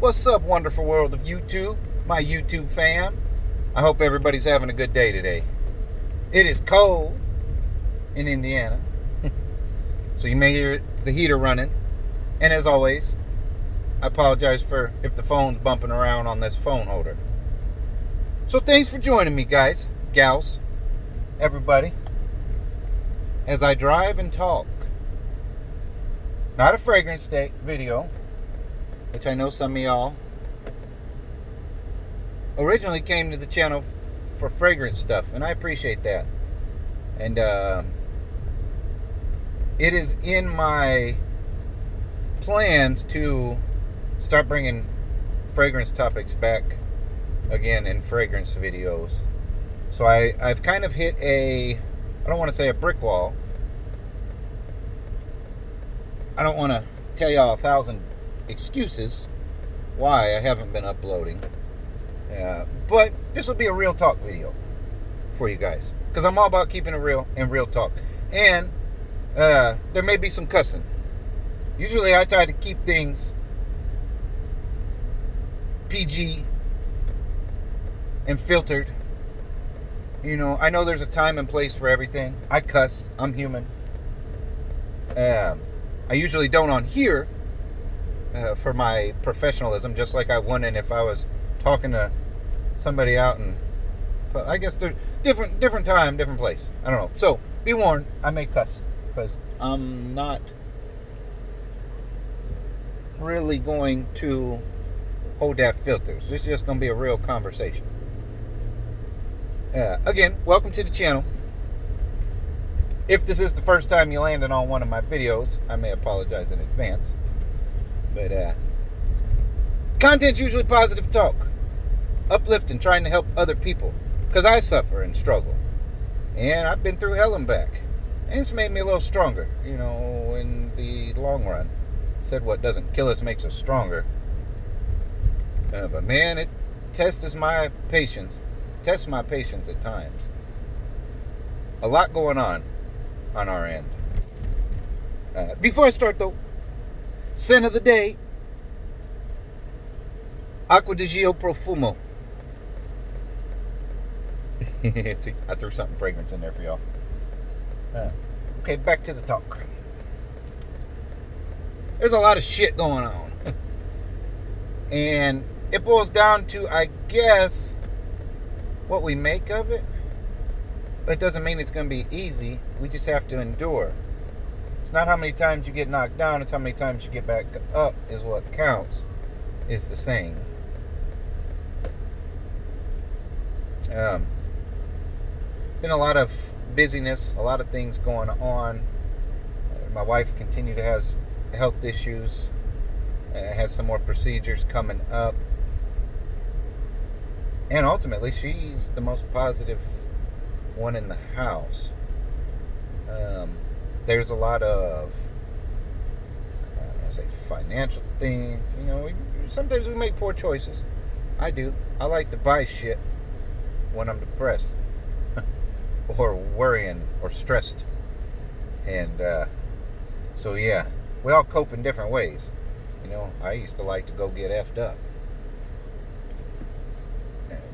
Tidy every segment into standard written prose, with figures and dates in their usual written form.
What's up, wonderful world of YouTube, my YouTube fam? I hope everybody's having a good day today. It is cold in Indiana, so you may hear the heater running. And as always, I apologize for if the phone's bumping around on this phone holder. So thanks for joining me, guys, gals, everybody, as I drive and talk. Not a fragrance video, which I know some of y'all originally came to the channel for fragrance stuff, and I appreciate that. And it is in my plans to start bringing fragrance topics back again in fragrance videos. So I've kind of hit I don't want to say a brick wall. I don't want to tell y'all 1,000 excuses why I haven't been uploading. But this will be a real talk video for you guys, because I'm all about keeping it real and real talk. And there may be some cussing. Usually I try to keep things PG and filtered. You know, I know there's a time and place for everything. I cuss. I'm human. I usually don't on here for my professionalism, just like I wouldn't if I was talking to somebody out. And but I guess they're different time, different place. I don't know. So be warned, I may cuss, because I'm not really going to hold that filters. This is just going to be a real conversation. Again, welcome to the channel. If this is the first time you landed on one of my videos, I may apologize in advance. But content's usually positive talk, uplifting, trying to help other people, because I suffer and struggle, and I've been through hell and back, and it's made me a little stronger, you know, in the long run. Said what doesn't kill us makes us stronger. But man, it tests my patience at times. A lot going on our end. Before I start though, scent of the day: Acqua di Gio Profumo. See, I threw something fragrance in there for y'all. Okay, back to the talk. There's a lot of shit going on. And it boils down to, I guess, what we make of it. But it doesn't mean it's going to be easy. We just have to endure. It's not how many times you get knocked down, it's how many times you get back up is what counts, is the saying. Been a lot of busyness, a lot of things going on. My wife continued to has health issues, has some more procedures coming up. And ultimately, she's the most positive one in the house. There's a lot of, I don't want to say financial things. You know, sometimes we make poor choices. I do. I like to buy shit when I'm depressed or worrying or stressed. And so yeah, we all cope in different ways. You know, I used to like to go get effed up.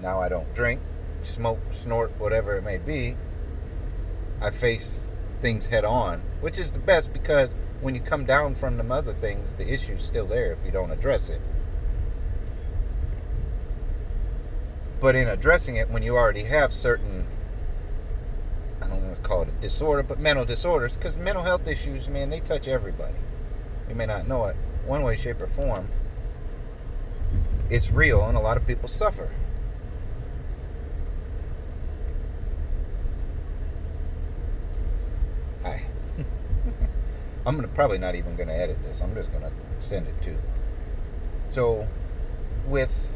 Now I don't drink, smoke, snort, whatever it may be. I face things head on, which is the best, because when you come down from them other things, the issue's still there if you don't address it. But in addressing it, when you already have certain, I don't want to call it a disorder, but mental disorders, because mental health issues, man, they touch everybody. You may not know it, one way, shape, or form. It's real, and a lot of people suffer. Hi. I'm probably not even going to edit this. I'm just going to send it to. So, with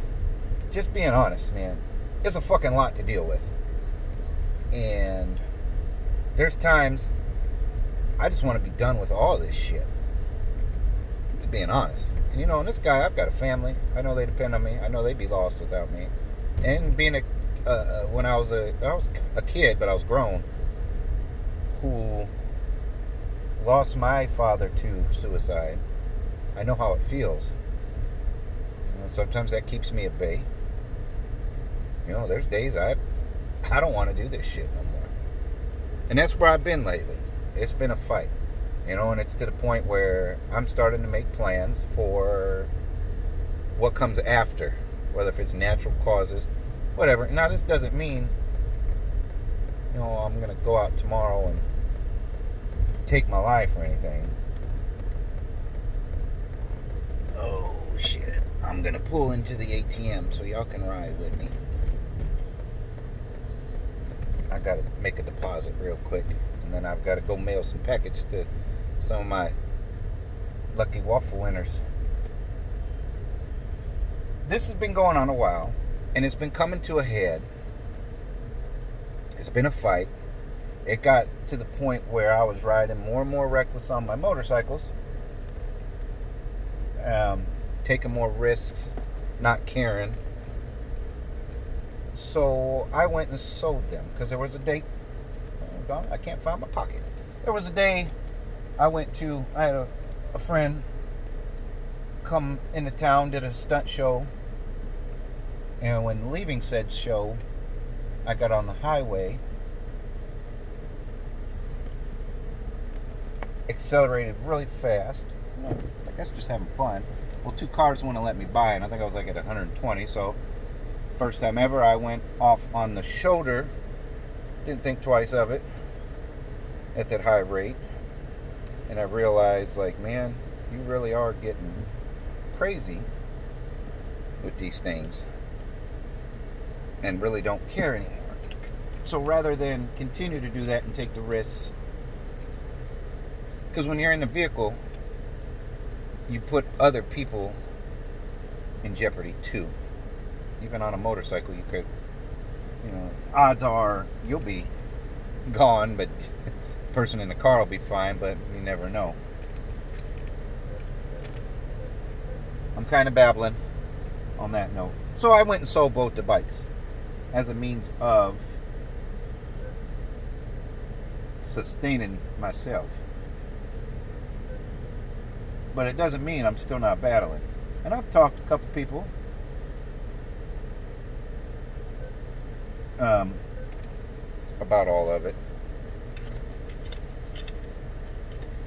just being honest, man, it's a fucking lot to deal with. And there's times I just want to be done with all this shit. Just being honest. And you know, and this guy, I've got a family. I know they depend on me. I know they'd be lost without me. And being when I was a kid, but I was grown, who lost my father to suicide, I know how it feels. You Sometimes that keeps me at bay. There's days I don't want to do this shit no more. And that's where I've been lately. It's been a fight. And it's to the point where I'm starting to make plans for what comes after, whether if it's natural causes, whatever. Now, this doesn't mean, I'm going to go out tomorrow and take my life or anything. Oh, shit. I'm going to pull into the ATM so y'all can ride with me. I got to make a deposit real quick. And then I've got to go mail some package to some of my lucky waffle winners. This has been going on a while, and it's been coming to a head. It's been a fight. It got to the point where I was riding more and more reckless on my motorcycles, taking more risks, not caring. So I went and sold them because there was a day. I can't find my pocket. There was a day I had a friend come into town, did a stunt show, and when leaving said show, I got on the highway, accelerated really fast. I guess just having fun. Well, 2 cars wouldn't let me by, and I think I was like at 120. So first time ever, I went off on the shoulder. Didn't think twice of it at that high rate. And I realized, like, man, you really are getting crazy with these things and really don't care anymore. So rather than continue to do that and take the risks, because when you're in the vehicle, you put other people in jeopardy too. Even on a motorcycle, you could, odds are you'll be gone, but the person in the car will be fine, but you never know. I'm kind of babbling on that note. So I went and sold both the bikes as a means of sustaining myself. But it doesn't mean I'm still not battling. And I've talked to a couple people about all of it.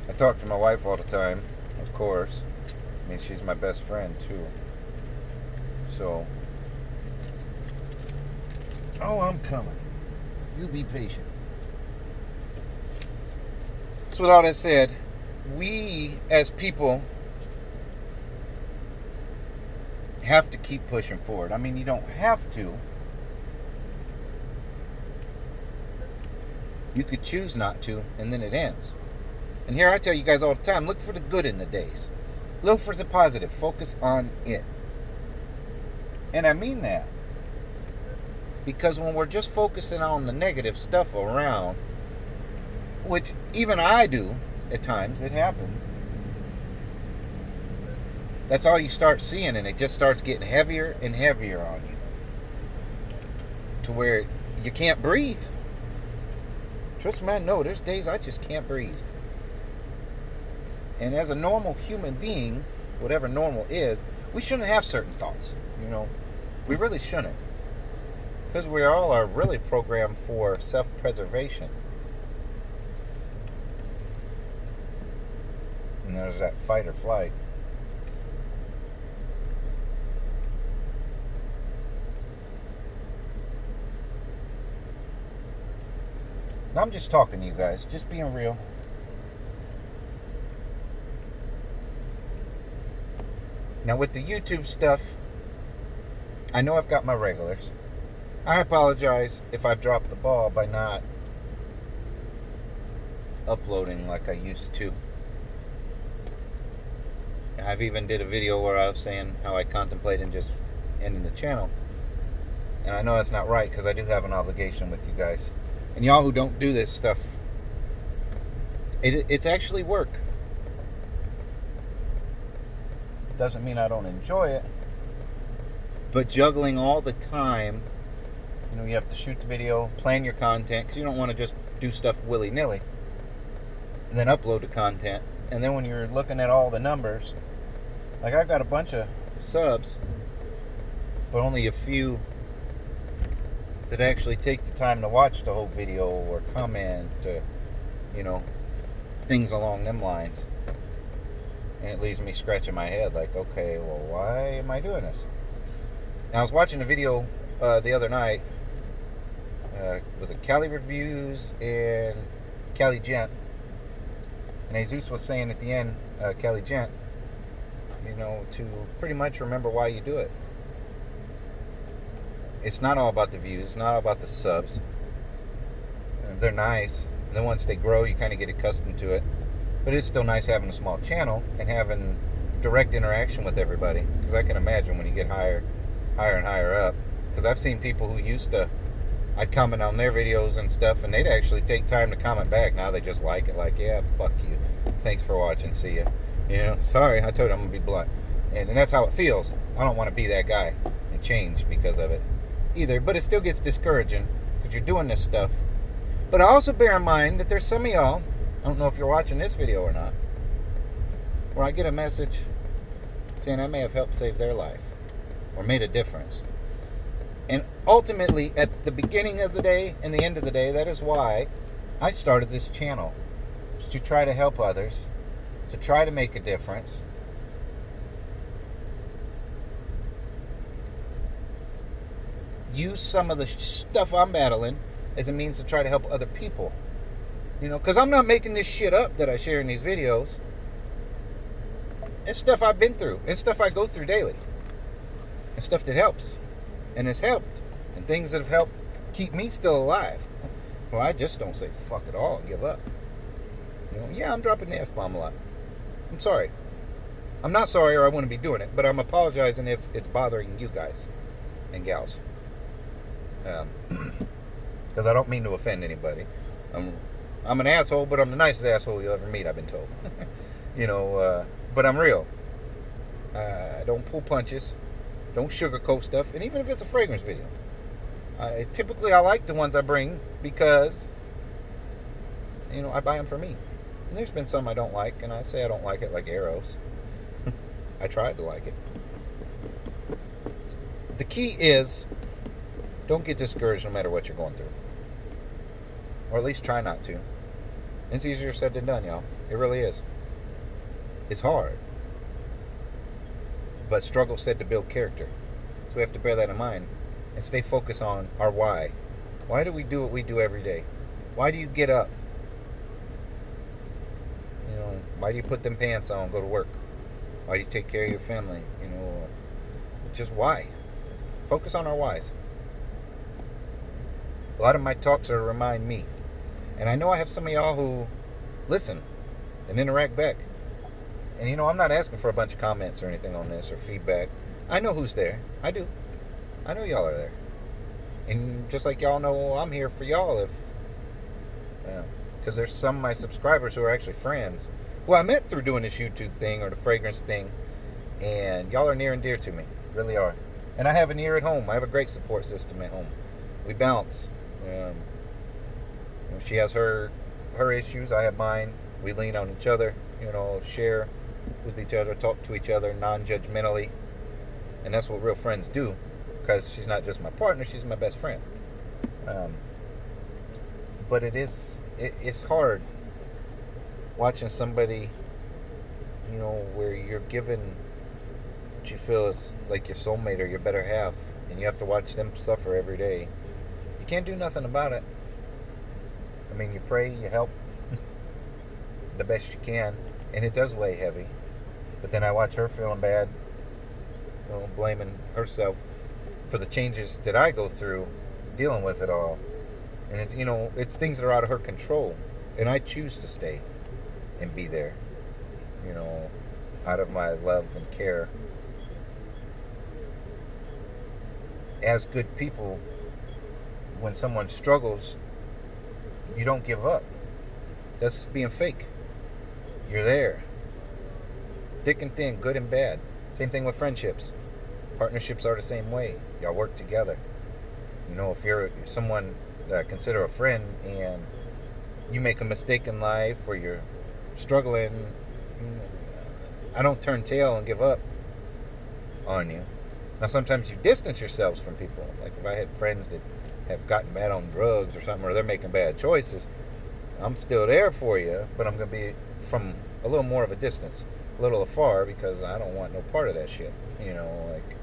I talk to my wife all the time, of course. I mean, she's my best friend too. So, I'm coming. You be patient. So with all that said, we as people have to keep pushing forward. I mean, you don't have to. You could choose not to, and then it ends. And here I tell you guys all the time, look for the good in the days. Look for the positive. Focus on it. And I mean that. Because when we're just focusing on the negative stuff around, which even I do at times, it happens, that's all you start seeing, and it just starts getting heavier and heavier on you. To where you can't breathe. Trust me, I know there's days I just can't breathe. And as a normal human being, whatever normal is, we shouldn't have certain thoughts. We really shouldn't. Because we all are really programmed for self-preservation. And there's that fight or flight. Now, I'm just talking to you guys, just being real. Now, with the YouTube stuff, I know I've got my regulars. I apologize if I've dropped the ball by not uploading like I used to. I've even did a video where I was saying how I contemplated just ending the channel. And I know that's not right, because I do have an obligation with you guys. And y'all who don't do this stuff, it's actually work. Doesn't mean I don't enjoy it. But juggling all the time, you have to shoot the video, plan your content, because you don't want to just do stuff willy-nilly. And then upload the content. And then when you're looking at all the numbers, like I've got a bunch of subs, but only a few that actually take the time to watch the whole video or comment, you know, things along them lines. And it leaves me scratching my head like, okay, well, why am I doing this? And I was watching a video the other night. Was it Cali Reviews and Cali Gent? And Jesus was saying at the end, Cali Gent, you know, to pretty much remember why you do it. It's not all about the views. It's not all about the subs. They're nice. And then once they grow, you kind of get accustomed to it. But it's still nice having a small channel and having direct interaction with everybody. Because I can imagine when you get higher and higher up. Because I've seen people who used to, I'd comment on their videos and stuff, and they'd actually take time to comment back. Now they just like it. Like, yeah, fuck you. Thanks for watching. See ya. You know, sorry, I told you I'm going to be blunt. And that's how it feels. I don't want to be that guy and change because of it either. But it still gets discouraging because you're doing this stuff. But I also bear in mind that there's some of y'all, I don't know if you're watching this video or not, where I get a message saying I may have helped save their life or made a difference. And ultimately, at the beginning of the day and the end of the day, that is why I started this channel. It's to try to help others, to try to make a difference. Use some of the stuff I'm battling as a means to try to help other people. You know, because I'm not making this shit up that I share in these videos. It's stuff I've been through. It's stuff I go through daily. It's stuff that helps. And it's helped. And things that have helped keep me still alive. Well, I just don't say fuck it all and give up. You know, yeah, I'm dropping the F-bomb a lot. I'm sorry. I'm not sorry or I wouldn't be doing it. But I'm apologizing if it's bothering you guys and gals. Because I don't mean to offend anybody. I'm an asshole, but I'm the nicest asshole you'll ever meet, I've been told. You know, but I'm real. I don't pull punches. Don't sugarcoat stuff. And even if it's a fragrance video. Typically, I like the ones I bring because, you know, I buy them for me. And there's been some I don't like, and I say I don't like it, like arrows. I tried to like it. The key is, don't get discouraged no matter what you're going through. Or at least try not to. It's easier said than done, y'all. It really is. It's hard. But struggle said to build character. So we have to bear that in mind and stay focused on our why. Why do we do what we do every day? Why do you get up? You know, why do you put them pants on and go to work? Why do you take care of your family? You know, just why? Focus on our whys. A lot of my talks are to remind me. And I know I have some of y'all who listen and interact back. And you know, I'm not asking for a bunch of comments or anything on this or feedback. I know who's there. I do. I know y'all are there. And just like y'all know I'm here for y'all if... because there's some of my subscribers who are actually friends who I met through doing this YouTube thing or the fragrance thing. And y'all are near and dear to me. Really are. And I have an ear at home. I have a great support system at home. We bounce. She has her issues, I have mine. We lean on each other, you know, share with each other, talk to each other non-judgmentally. And that's what real friends do, because she's not just my partner, she's my best friend. But it's hard watching somebody, you know, where you're given what you feel is like your soulmate or your better half, and you have to watch them suffer every day. You can't do nothing about it. I mean, you pray, you help the best you can, and it does weigh heavy. But then I watch her feeling bad, you know, blaming herself for the changes that I go through, dealing with it all. And it's, you know, it's things that are out of her control, and I choose to stay and be there, you know, out of my love and care. As good people, when someone struggles, you don't give up. That's being fake. You're there. Thick and thin, good and bad. Same thing with friendships. Partnerships are the same way. Y'all work together. You know, if you're someone that I consider a friend and you make a mistake in life or you're struggling, I don't turn tail and give up on you. Now, sometimes you distance yourselves from people. Like if I had friends that have gotten bad on drugs or something, or they're making bad choices, I'm still there for you, but I'm going to be from a little more of a distance, a little afar, because I don't want no part of that shit. Like,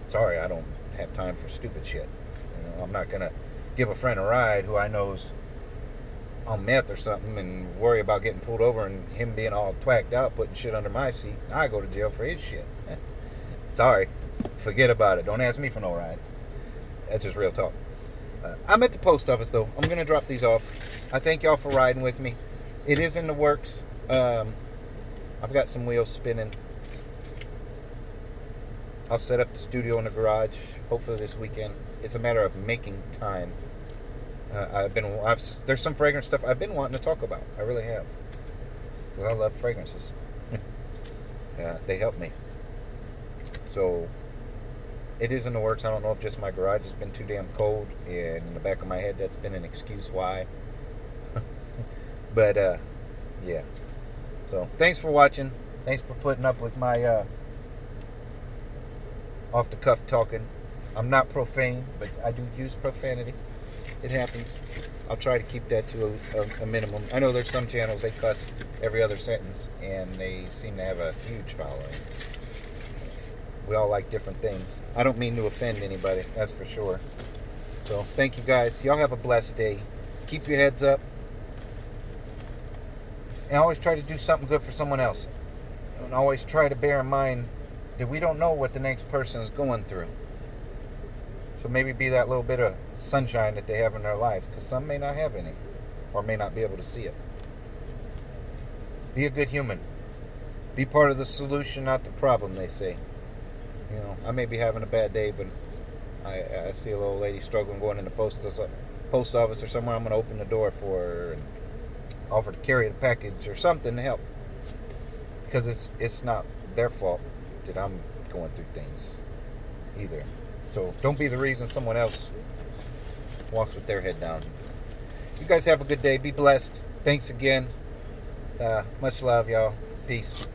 sorry, I don't have time for stupid shit. I'm not going to give a friend a ride who I know's on meth or something and worry about getting pulled over and him being all twacked out, putting shit under my seat. I go to jail for his shit. Sorry. Forget about it. Don't ask me for no ride. That's just real talk. I'm at the post office, though. I'm going to drop these off. I thank y'all for riding with me. It is in the works. I've got some wheels spinning. I'll set up the studio in the garage, hopefully this weekend. It's a matter of making time. There's some fragrance stuff I've been wanting to talk about. I really have. Because I love fragrances. They help me. So, it is in the works. I don't know if just my garage has been too damn cold, and in the back of my head that's been an excuse why. But, yeah. So, thanks for watching. Thanks for putting up with my off-the-cuff talking. I'm not profane, but I do use profanity. It happens. I'll try to keep that to a minimum. I know there's some channels they cuss every other sentence, and they seem to have a huge following. We all like different things. I don't mean to offend anybody, that's for sure. So, thank you guys. Y'all have a blessed day. Keep your heads up. And always try to do something good for someone else. And always try to bear in mind that we don't know what the next person is going through. So maybe be that little bit of sunshine that they have in their life, because some may not have any, or may not be able to see it. Be a good human. Be part of the solution, not the problem, they say. I may be having a bad day, but I see a little lady struggling going in the post office or somewhere. I'm going to open the door for her and offer to carry the package or something to help. Because it's not their fault that I'm going through things either. So don't be the reason someone else walks with their head down. You guys have a good day. Be blessed. Thanks again. Much love, y'all. Peace.